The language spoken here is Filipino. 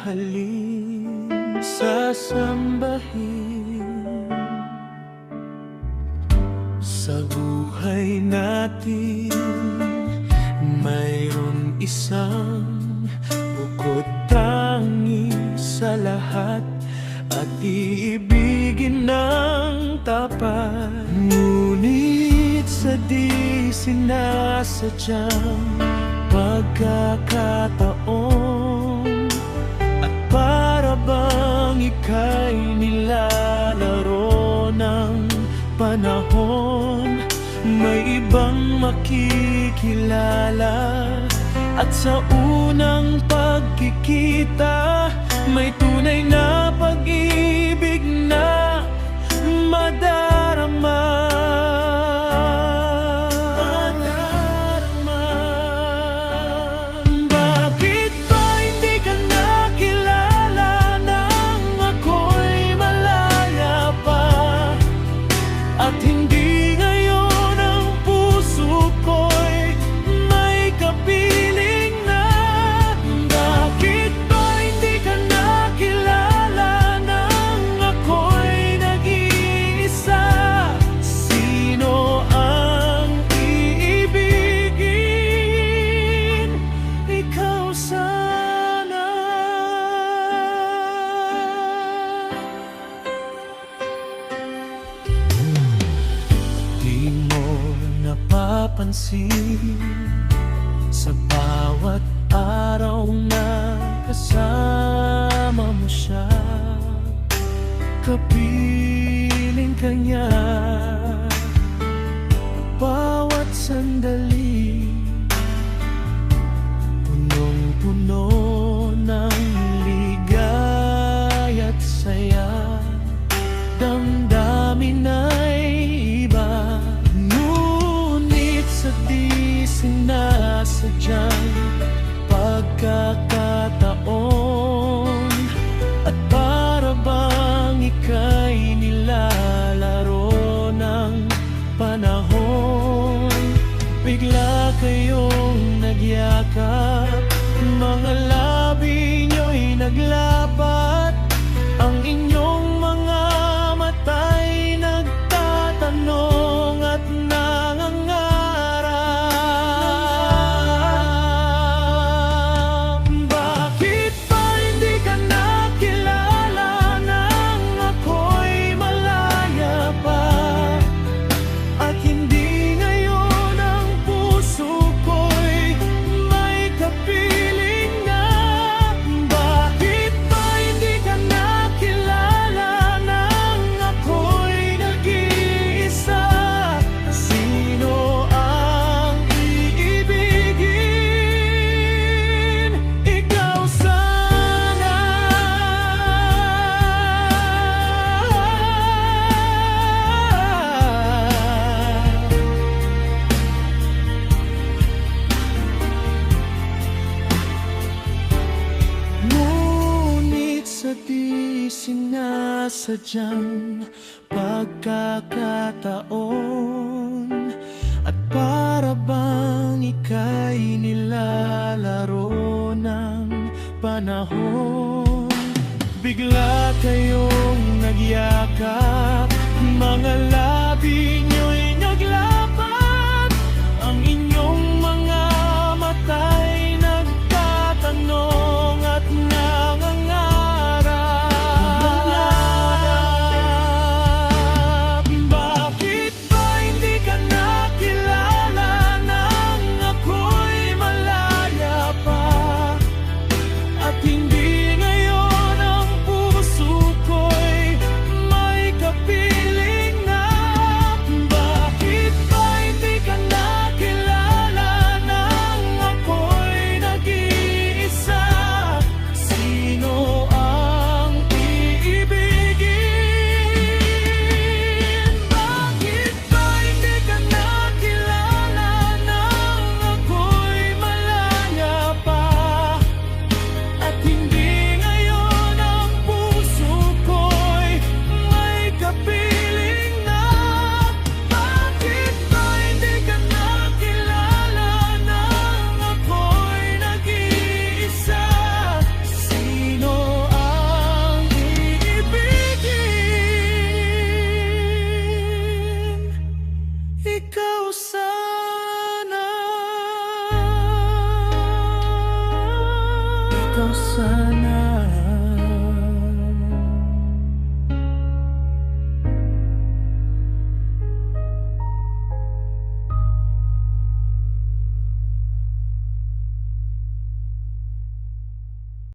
mahalin, sasambahin. Sa buhay natin, mayroon isang bukod tangi sa lahat, at iibigin ng tapat. Ngunit sa di sinasadyang pagkakataon, at para bang ika'y nilalaro ng panahon, may ibang makikilala. At sa unang pagkikita, may tunay na pag-ibig na madarama. Bakit ba hindi ka nakilala nang ako'y malaya pa? At hindi ngayon ang puso ko'y may kapiling na. Bakit ba hindi ka nakilala nang ako'y nag-iisa? Sino ang iibigin? Ikaw sana. Di mo napapansin sa bawat araw na kasama mo siya, kapiling ka niya. Bawat sandali, punong-puno ng ligaya't saya, damdamin ay iba. Ngunit sa di sinasadyang pagkakataon, at para bang ika'y nilalaro ng panahon, bigla kayong nagyakap, mga labi nyo'y naglapat, ang inyong mga mata'y nagtatanong at nangangarap. Bakit ba hindi ka nakilala nang ako'y malaya pa? At hindi ngayon ang puso ko'y may kapiling na. Bakit ba hindi ka nakilala nang ako'y nag-iisa? Sino ang iibigin? Ikaw sana. Ngunit sa di sinasadyang pagkakataon, at para bang ika'y nilalaro ng panahon, bigla